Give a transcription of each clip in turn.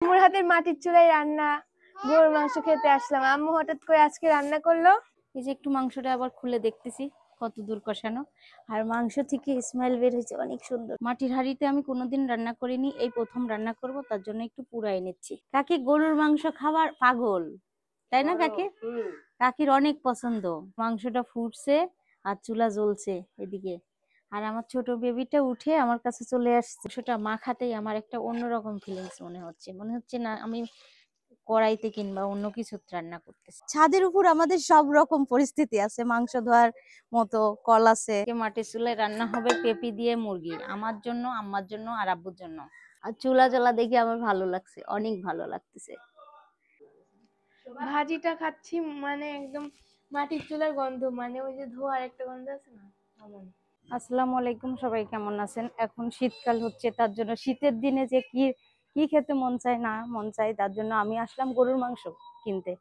আম্মুর হাতের মাটির চুলায় রান্না গরুর মাংস খেতে আসলাম। আম্মু হঠাৎ করে আজকে রান্না করলো। এই যে একটু মাংসটা আবার খুলে দেখতেছি কত দূর কষানো, আর মাংস থেকে স্মেল বের হয়েছে অনেক সুন্দর। মাটির হাঁড়িতে আমি কোনোদিন রান্না করিনি, এই প্রথম রান্না করব, তার জন্য একটু পুরাই নিচ্ছি। কাকি গরুর মাংস খাবার পাগল, তাই না কাকি? কাকির অনেক পছন্দ। মাংসটা ফুটছে আর চুলা জ্বলছে এদিকে, আর আমার ছোট বেবিটা উঠে আমার কাছে চলে আসছে। সেটা মাখাতেই আমার একটা অন্যরকম ফিলিংস মনে হচ্ছে না আমি কড়াইতে কিংবা অন্য কিছু রান্না করতেছি। ছাদের উপর আমাদের সব রকম পরিস্থিতি আছে, মাংস ধোয়ার মতো কল আছে। মাটির চুলায় রান্না হবে পেঁপি দিয়ে মুরগি, আমার জন্য, আম্মার জন্য আর আব্বুর জন্য। আর চুলা জ্বলা দেখে আমার ভালো লাগছে, অনেক ভালো লাগতেছে। ভাজিটা খাচ্ছি মানে একদম মাটির চুলার গন্ধ, মানে ওই যে ধোয়ার একটা গন্ধ আছে না। আসসালামু আলাইকুম, সবাই কেমন আছেন? এখন শীতকাল হচ্ছে, তার জন্য শীতের দিনে যে কি কি খেতে মন চায় না মন চায়, তার জন্য আমি আসলাম গরুর মাংস কিনতে।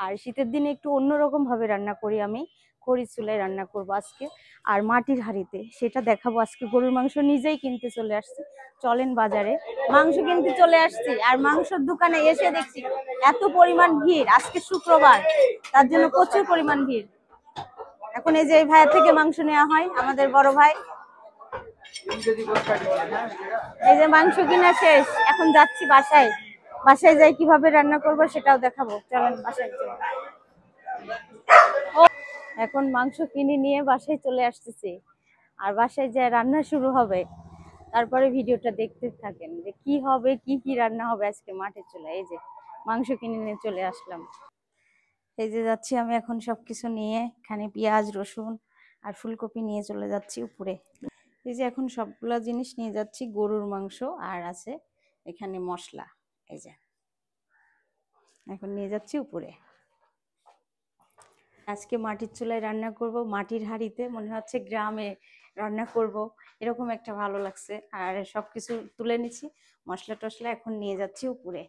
আর শীতের দিনে একটু অন্যরকম ভাবে রান্না করি আমি, খড়ির চুলায় রান্না করব আজকে, আর মাটির হাঁড়িতে, সেটা দেখাবো আজকে। গরুর মাংস নিজেই কিনতে চলে আসছি, চলেন বাজারে মাংস কিনতে চলে আসছি। আর মাংসের দোকানে এসে দেখছি এত পরিমাণ ভিড়, আজকে শুক্রবার, তার জন্য প্রচুর পরিমাণ ভিড়। এখন এই যে এই ভাইয়ের থেকে মাংস নেওয়া হয়, আমাদের বড় ভাই। এই যে মাংস কিনা শেষ, এখন যাচ্ছি বাসায়। বাসায় যাই কিভাবে রান্না করব সেটাও দেখাবো, চলেন বাসায় যাই। এখন মাংস কিনে নিয়ে বাসায় চলে আসতেছি, আর বাসায় যে রান্না শুরু হবে, তারপরে ভিডিওটা দেখতে থাকেন যে কি হবে, কি কি রান্না হবে আজকে মাঠের চুলায়। এই যে মাংস কিনে নিয়ে চলে আসলাম, এই যে যাচ্ছি আমি এখন সবকিছু নিয়ে, এখানে পেঁয়াজ রসুন আর ফুলকপি নিয়ে চলে যাচ্ছি উপরে। এই যে এখন সবগুলা জিনিস নিয়ে যাচ্ছি, গরুর মাংস আর আছে এখানে মশলা। এই যে এখন নিয়ে যাচ্ছি উপরে। আজকে মাটির চুলায় রান্না করব, মাটির হাঁড়িতে, মনে হচ্ছে গ্রামে রান্না করব, এরকম একটা ভালো লাগছে। আর সবকিছু তুলে নিচ্ছি, মশলা টশলা এখন নিয়ে যাচ্ছি উপরে।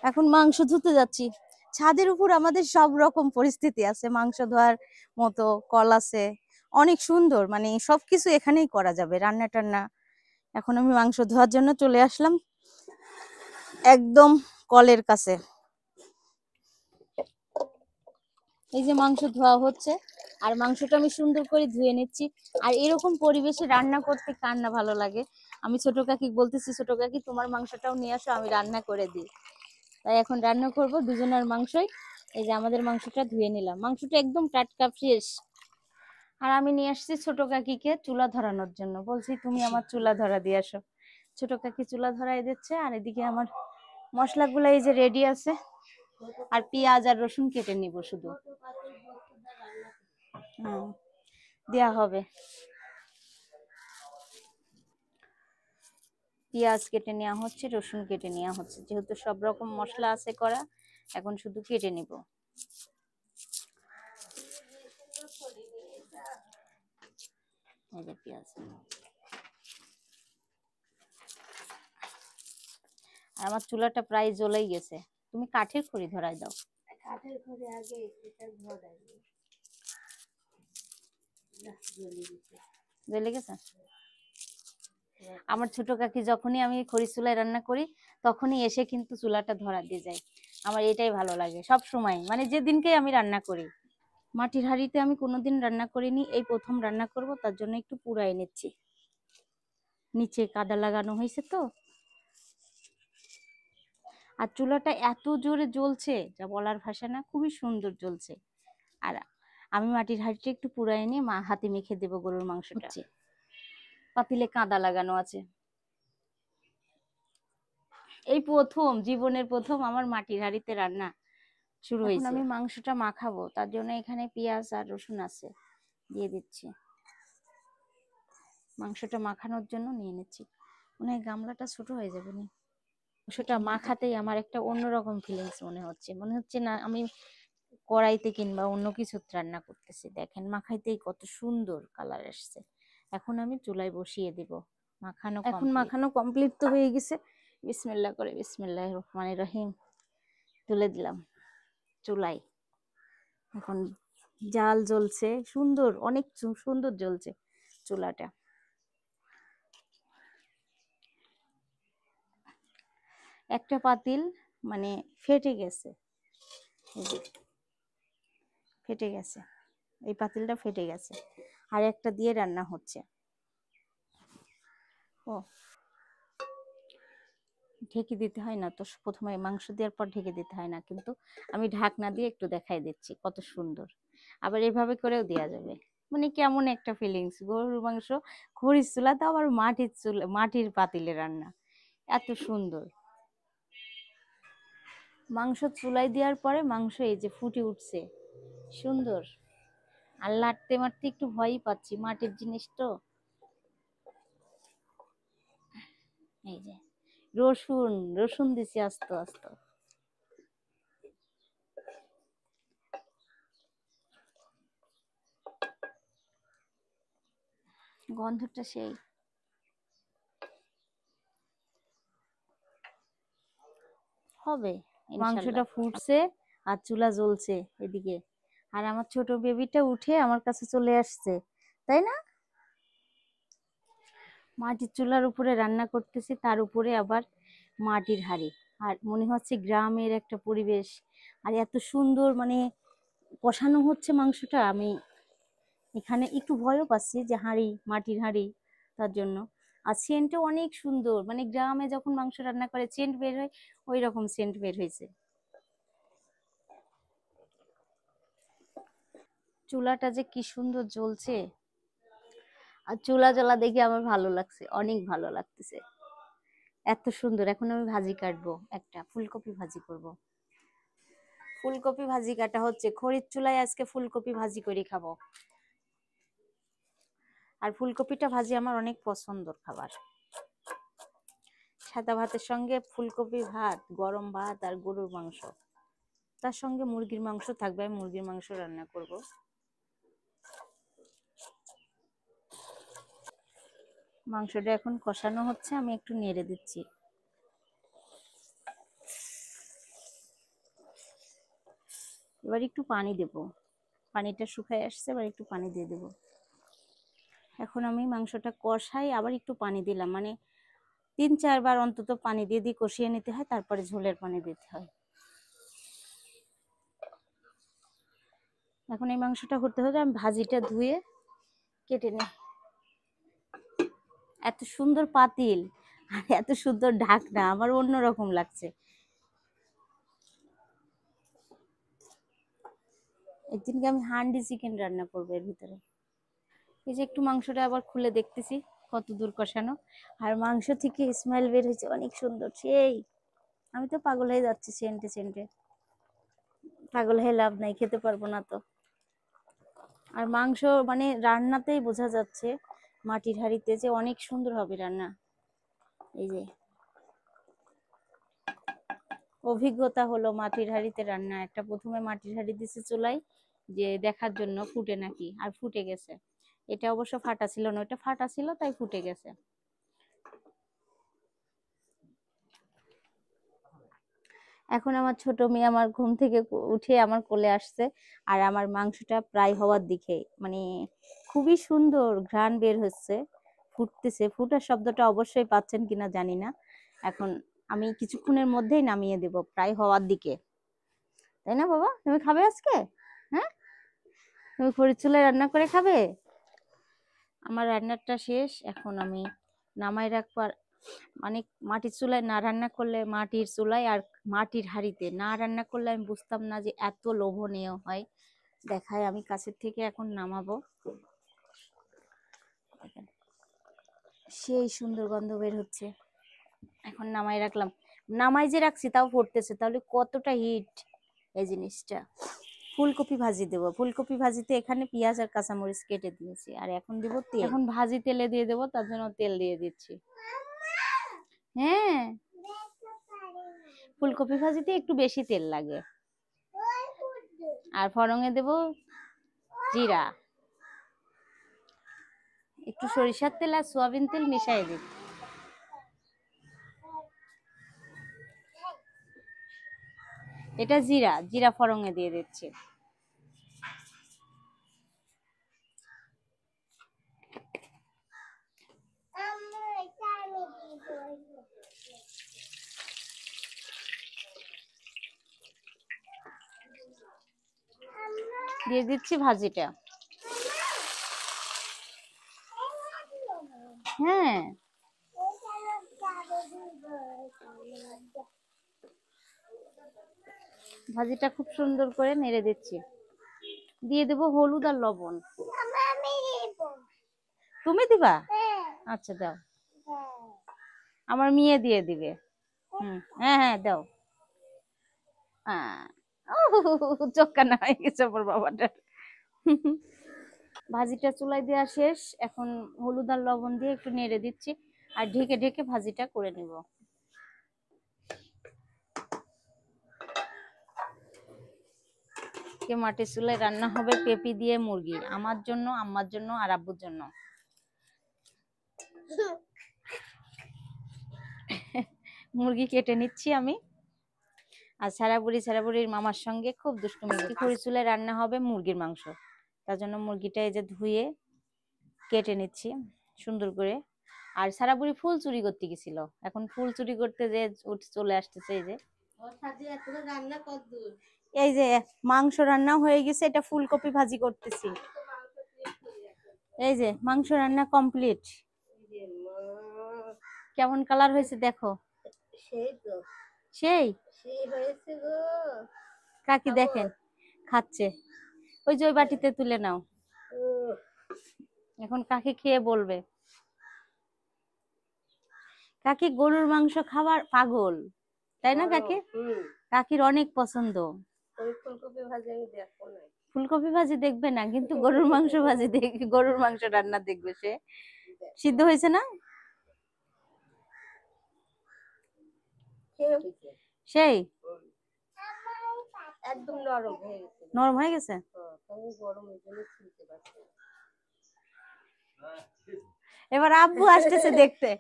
এখন মাংস ধুতে যাচ্ছি। ছাদের উপর আমাদের সব রকম পরিস্থিতি আছে, মাংস ধোয়ার মতো কল আছে, অনেক সুন্দর, মানে সবকিছু এখানেই করা যাবে, রান্না টান্না। এখন আমি মাংস ধোয়ার জন্য চলে আসলাম একদম কলের কাছে। এই যে মাংস ধোয়া হচ্ছে, আর মাংসটা আমি সুন্দর করে ধুয়ে নিচ্ছি। আর এরকম পরিবেশে রান্না করতে কার না ভালো লাগে। আমি ছোট কাকি বলতেছি, ছোট কাকি তোমার মাংসটাও নিয়ে আসো, আমি রান্না করে দিই। তাই এখন রান্না করব দুজনের মাংসই। এই যে আমাদের মাংসটা ধুয়ে নিলাম, মাংসটা একদম টাটকা ফ্রেশ। আর আমি নিয়ে আসছি ছোট কাকিকে চুলা ধরানোর জন্য, বলছি তুমি আমার চুলা ধরা দিয়ে আসো। ছোট কাকি চুলা ধরাই দিচ্ছে, আর এদিকে আমার মশলাগুলো এই যে রেডি আছে, আর পেঁয়াজ আর রসুন কেটে নিব শুধু। দেয়া হবে, পেঁয়াজ কেটে নেওয়া হচ্ছে, রসুন কেটে নেওয়া হচ্ছে, যেহেতু সব রকম মশলা আছে করা, এখন শুধু কেটে নিব। এই যে পেঁয়াজ, আর আমার চুলাটা প্রায় জ্বলেই গেছে, তুমি কাঠের খড়ি ধরাই দাও। কাঠের ঘরে আগে জ্বলে গেছে। আমার ছোট কাকি যখনই আমি খড়ি চুলায় রান্না করি, তখনই এসে কিন্তু চুলাটা ধরা দিয়ে যায়। আমার এটাই ভালো লাগে সব সময়, মানে যেদিনকে আমি রান্না করি। মাটির হাঁড়িতে আমি কোনোদিন রান্না করিনি, এই প্রথম রান্না করব, তার জন্য একটু পুরাই নিচ্ছি। নিচে কাদা লাগানো হয়েছে তো, আর চুলাটা এত জোরে জ্বলছে যা বলার ভাষা না, খুবই সুন্দর জ্বলছে। আর আমি মাটির হাঁড়িটা একটু পুরাই নিয়ে হাতে মেখে দেবো গরুর মাংসটা। পাতিলে কাদা লাগানো আছে, এই প্রথম, জীবনের প্রথম আমার মাটির হাঁড়িতে রান্না শুরু হয়েছে। আমি মাংসটা মাখাবো, তার জন্য এখানে পেঁয়াজ আর রসুন আছে, দিয়ে দিচ্ছি। মাংসটা মাখানোর জন্য নিয়ে নিচ্ছি, মনে হয় গামলাটা ছোট হয়ে যাবে না। মাংসটা মাখাতেই আমার একটা অন্যরকম ফিলিংস মনে হচ্ছে না আমি কড়াইতে কিংবা অন্য কিছু রান্না করতেছি। দেখেন মাখাইতেই কত সুন্দর কালার আসছে। এখন আমি চুলায় বসিয়ে দিব, মাখানো এখন মাখানো কমপ্লিট তো হয়ে গেছে। বিসমিল্লাহ করে, বিসমিল্লাহির রহমানির রহিম, তুলে দিলাম চুলায়। এখন জাল জ্বলছে সুন্দর, অনেক সুন্দর জ্বলছে চুলাটা। একটা পাতিল মানে ফেটে গেছে, এই যে ফেটে গেছে, এই পাতিলটা ফেটে গেছে, আর একটা দিয়ে রান্না হচ্ছে। ও ঢেকে দিতে হয় না তো, প্রথমে মাংস দেওয়ার পর ঢেকে দিতে হয় না, কিন্তু আমি ঢাকনা দিয়ে একটু দেখাই দিচ্ছি কত সুন্দর। আবার এভাবে করেও দেওয়া যাবে, মানে কেমন একটা ফিলিংস, গরুর মাংস খড়ির চুলা, তো আবার মাটির চুলা, মাটির পাতিলে রান্না, এত সুন্দর। মাংস চুলাই দেওয়ার পরে মাংস এই যে ফুটে উঠছে সুন্দর, আর লাটতে মারতে একটু ভয়ই পাচ্ছি, মাটির জিনিস তো। এই যে রসুন রসুন দিছি আস্তে আস্তে, গন্ধটা সেই। হবে মাংসটা ফুটছে আর চুলা জ্বলছে এদিকে, আর আমার ছোট বেবিটা উঠে আমার কাছে চলে আসছে, তাই না? মাটির চুলার উপরে রান্না করতেছি, তার উপরে আবার মাটির হাঁড়ি, আর মনে হচ্ছে গ্রামের একটা পরিবেশ, আর এত সুন্দর মানে কষানো হচ্ছে মাংসটা। আমি এখানে একটু ভয়ও পাচ্ছি যে হাঁড়ি, মাটির হাঁড়ি, তার জন্য। আর সেন্টও অনেক সুন্দর, মানে গ্রামে যখন মাংস রান্না করে সেন্ট বের হয়, ওই রকম সেন্ট বের হয়েছে। চুলাটা যে কি সুন্দর জ্বলছে, আর চুলা জ্বলা দেখে আমার ভালো লাগছে, অনেক ভালো লাগতেছে, এত সুন্দর। এখন আমি ভাজি কাটবো, একটা ফুলকপি ভাজি করব। ফুলকপি ভাজি কাটা হচ্ছে, খড়ির চুলায় আজকে ফুলকপি ভাজি করে খাবো। আর ফুলকপিটা ভাজি আমার অনেক পছন্দের খাবার, সাদা ভাতের সঙ্গে ফুলকপি ভাত, গরম ভাত আর গরুর মাংস, তার সঙ্গে মুরগির মাংস থাকবে, আমি মুরগির মাংস রান্না করব। মাংসটা এখন কষানো হচ্ছে, আমি একটু নেড়ে দিচ্ছি। এবার একটু পানি দেব, পানিটা শুকায় আসছে, এবার একটু পানি দিয়ে দেব। এখন আমি মাংসটা কষাই, আবার একটু পানি দিলাম, মানে 3-4 বার অন্তত পানি দিয়ে দিয়ে কষিয়ে নিতে হয়, তারপরে ঝোলের পানি দিতে হয়। এখন এই মাংসটা হতে হতে আমি ভাজিটা ধুয়ে কেটে নিই। এত সুন্দর পাতিল আর এত সুন্দর ঢাকনা, আমার অন্যরকম লাগছে। একদিনকে আমি হান্ডি চিকেন রান্না করবো এর ভিতরে। এই যে একটু মাংসটা আবার খুলে দেখতেছি কত দূর কষানো, আর মাংস থেকে স্মেল বের হয়েছে অনেক সুন্দর সেই। আমি তো পাগল হয়ে যাচ্ছি সেন্টে সেন্টে, পাগল হয়ে লাভ নাই, খেতে পারবো না তো। আর মাংস মানে রান্নাতেই বোঝা যাচ্ছে মাটির হাঁড়িতে যে অনেক সুন্দর হবে রান্না। এই যে অভিজ্ঞতা হলো মাটির হাঁড়িতে রান্না, একটা প্রথমে মাটির হাঁড়ি দিছে চুলাই, যে দেখার জন্য ফুটে নাকি, আর ফুটে গেছে। এটা অবশ্য ফাটা ছিল না, ওটা ফাটা ছিল তাই ফুটে গেছে। এখন আমার ছোট মেয়ে আমার ঘুম থেকে উঠে আমার কোলে আসছে, আর আমার মাংসটা প্রায় হওয়ার দিকে, মানে খুবই সুন্দর ঘ্রাণ বের হচ্ছে, ফুটতেছে। ফুটার শব্দটা অবশ্যই পাচ্ছেন কিনা জানি না। এখন আমি কিছুক্ষণের মধ্যেই নামিয়ে দেব, প্রায় হওয়ার দিকে। তাই না বাবা, তুমি খাবে আজকে? হ্যাঁ, তুমি খড়ির চুলায় রান্না করে খাবে? আমার রান্নাটা শেষ, এখন আমি নামাই রাখবার, মানে মাটির চুলায় না রান্না করলে, মাটির চুলায় আর মাটির হাঁড়িতে না রান্না করলে আমি বুঝতাম না যে এত লোভনীয় হয়। দেখায় আমি কাছের থেকে এখন নামাবো, সেই সুন্দর গন্ধ বের হচ্ছে। এখন নামাই রাখলাম, নামাই যে রাখছি তাও পড়তেছে, তাহলে কতটা হিট এই জিনিসটা। ফুলকপি ভাজি দেবো, ফুলকপি ভাজিতে এখানে পেঁয়াজ আর কাঁচামরিচ কেটে দিয়েছি, আর এখন দিব তেল। এখন ভাজি তেলে দিয়ে দেবো, তার জন্য তেল দিয়ে দিচ্ছি। হ্যাঁ, ফুলকপি ভাজিতে একটু বেশি তেল লাগে। আর ফড়ঙে দেব জিরা, একটু সরিষার তেল আর সয়াবিন তেল মিশিয়ে দিই। এটা জিরা, জিরা ফড়ঙে দিয়ে দিচ্ছি। দিয়ে দিচ্ছি ভাজিটা। হ্যাঁ, ভাজিটা খুব সুন্দর করে নেড়ে দিচ্ছি। দিয়ে দেবো হলুদ আর লবণ। তুমি দিবা? আচ্ছা দাও, আমার মেয়ে দিয়ে দিবে। হ্যাঁ হ্যাঁ দাও। চোখ কান্না হয়ে গেছে আমার বাবাটার। ভাজিটা চুলায় দেওয়া শেষ, এখন হলুদ আর লবণ দিয়ে একটু নেড়ে দিচ্ছি আর ঢেকে ঢেকে ভাজিটা করে নিব। কে মাটির চুলায় রান্না হবে পেঁপি দিয়ে মুরগি, আমার জন্য, আম্মার জন্য আর আব্বুর জন্য। মুরগি কেটে নিচ্ছি আমি, আর সারাবুড়ির মামার সঙ্গে খুব দুষ্টুমি। খড়ি চুলায় রান্না হবে মুরগির মাংস, তার জন্য মুরগিটা এই যে ধুয়ে কেটে নিচ্ছি সুন্দর করে। আর সারাবুড়ি ফুল চুরি করতে গেছিল, এখন ফুল চুরি করতে যে চলে আসতেছে। এই যে এই যে মাংস রান্না হয়ে গেছে, এটা ফুলকপি ভাজি করতেছি। এই যে মাংস রান্না কমপ্লিট। কেমন কালার হয়েছে দেখো। সেই হয়েছে গো। কাকি দেখেন খাচ্ছে, ওই যে ওই বাটিতে তুলে নাও। এখন কাকি খেয়ে বলবে। কাকি গরুর মাংস খাবার পাগল, তাই না কাকি? কাকির অনেক পছন্দ। ফুলকপি ভাজি দেখবে না, কিন্তু গরুর মাংস ভাজি দেখবে, গরুর মাংস রান্না দেখবে সে। সিদ্ধ হয়েছে না? সেই একদম নরম হয়ে গেছে। এবার আব্বু আসতেছে দেখতে।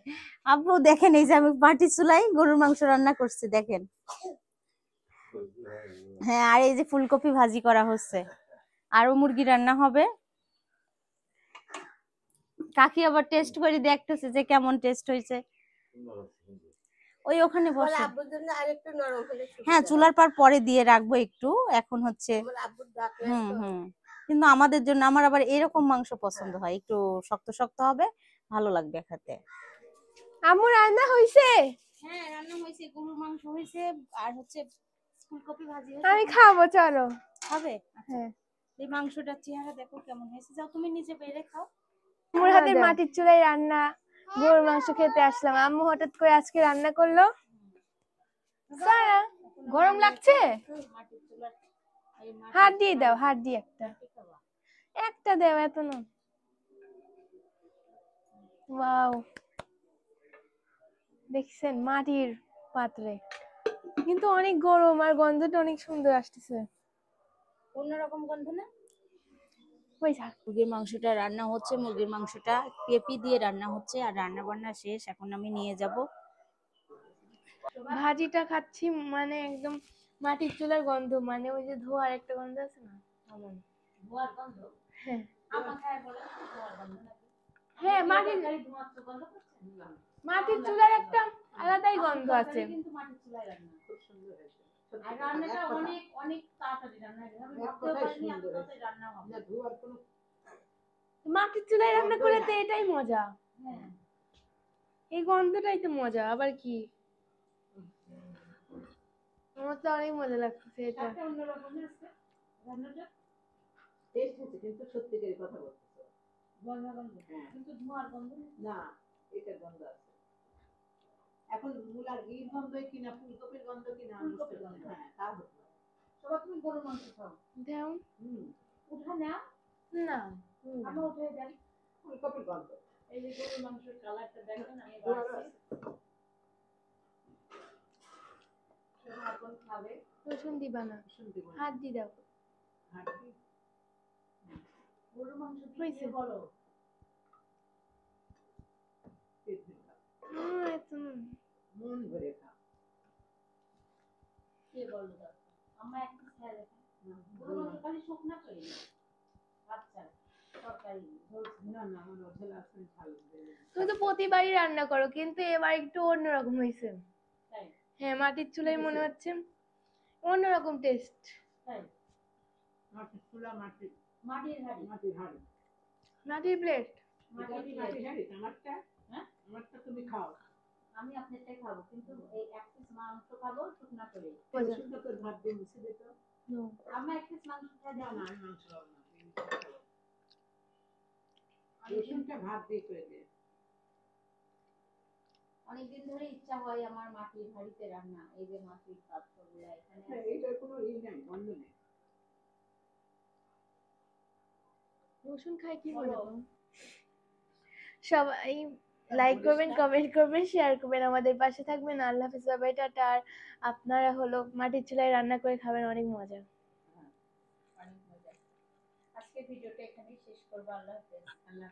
আব্বু দেখেন, এই যে আমি মাটির চুলাই গরুর মাংস রান্না করছি দেখেন। হ্যাঁ, আর এই যে ফুলকপি ভাজি করা হচ্ছে, আরো মুরগি রান্না হবে। কাকি আবার টেস্ট করে দেখতেছে যে কেমন টেস্ট হয়েছে। ওই ওখানে বসে। হ্যাঁ, চুলার পার পরে দিয়ে রাখবো একটু, এখন হচ্ছে। কিন্তু আমাদের জন্য, আমার আবার এরকম মাংস পছন্দ হয়, একটু শক্ত শক্ত হবে, ভালো লাগবে খেতে। আম্মু রান্না হইছে? হ্যাঁ রান্না হয়েছে, গরুর মাংস হয়েছে আর হচ্ছে ফুলকপি ভাজি হয়েছে। আমি খাবো, চলো। খাবে? হ্যাঁ। এই মাংসটার চেহারা দেখো কেমন হয়েছে, যাও তুমি নিজে বেড়ে খাও। আম্মুর হাতের মাটির চুলায় রান্না গরুর মাংস খেতে আসলাম। আম্মু হঠাৎ করে আজকে রান্না করলো। গরম লাগছে? হাত দিয়ে দাও, হাত দিয়ে একটা একটা দেও, এত না। ওয়াও, দেখছেন মাটির পাত্রে, কিন্তু অনেক গরম আর গন্ধটা অনেক সুন্দর আসতেছে। অন্যরকম গন্ধ না? ওই যা, মুরগির মাংসটা রান্না হচ্ছে, মুরগির মাংসটা পেঁপি দিয়ে রান্না হচ্ছে, আর রান্না বান্না শেষ, এখন আমি নিয়ে যাব। ভাজিটা খাচ্ছি, মানে একদম মাটির চুলার গন্ধ, মানে ওই যে ধোয়ার একটা গন্ধ আছে না, এমন ধোয়ার গন্ধ। হ্যাঁ হ্যাঁ, মাটির চুলার একটা আলাদাই গন্ধ আছে। কিন্তু মাটির চুলায় রান্না খুব সুন্দর হয়েছে, আর রান্নাটা অনেক অনেক তাড়াতাড়ি রান্না হয়, আমি ভাবতেও পারিনি এত তাড়াতাড়ি রান্না হবে। না ধোয়ার কোনো, মাটির চুলায় রান্না করলে তো এটাই মজা। হ্যাঁ, এই গন্ধটাই তো মজা, আবার কি। আমার তো অনেক মজা লাগছে এটা। অন্যরকম আছে রান্নাটা, টেস্ট হচ্ছে, কিন্তু সত্যিকারের কথা বলতেছে, গন্ধ গন্ধ, কিন্তু ধোঁয়ার গন্ধ না, এটা গন্ধ আছে। এখন মূলার ঘির গন্ধ কিনা ফুলকপির গন্ধ কিনা, ফুলকপির গন্ধ। হ্যাঁ, তা হতো। সবাই তুমি গরুর মাংস খাও দাও। উঠা না না, আমি উঠে যাই। ফুলকপির গন্ধ, এই যে গরুর মাংসের কালারটা দেখেন, আমি এখন খাবে। রসুন দিবা না, হাত দি দাও, হাত দি। গরুর মাংস হইছে বলো, মন ভরে খাও। কে বললো আম্মা একটু খেয়াল রাখেন, গরুর মাংস খালি শুকনা করে আচ্ছা তরকারি না না, আমার ওঠেলা আছে ঝাল। তুমি তো প্রতিবারই রান্না করো, কিন্তু এবার একটু অন্যরকম হয়েছে। হ্যাঁ, মাটির চুলায় মনে হচ্ছে অন্যরকম টেস্ট। মাটির চুলা, মাটির মাটির হাঁড়ি, মাটির হাঁড়ি, মাটির প্লেট। মাটির মাটির হাঁড়ি। আমারটা, হ্যাঁ আমারটা তুমি খাও। আমি আপনারটাই খাবো, কিন্তু এই এক পিস মাংস খাবো শুকনা করে। সুন্দর করে ভাত দিয়ে মুছে দিত। আমার এক পিস মাংস খাই না দাও না, আমি মাংস খাবো না। রসুনটা ভাত দিয়ে করে দে। অনেকদিন ধরে ইচ্ছা হয় আমার মাটির হাঁড়িতে রান্না। এই যে মাটির পাত্রগুলো এখানে আছে। এইটার কোনো নাই, বন্ধ নেই। রসুন খাই কি মনে করো? সবাই লাইক করবেন, কমেন্ট করবেন, শেয়ার করবেন, আমাদের পাশে থাকবেন। আল্লাহ হাফিজ, বাই বাই, টাটা। আর আপনারা হলো মাটির চুলায় রান্না করে খাবেন, অনেক মজা। অনেক মজা। আজকে ভিডিওটা এখানেই শেষ করবো। আল্লাহ হাফেজ। আল্লাহ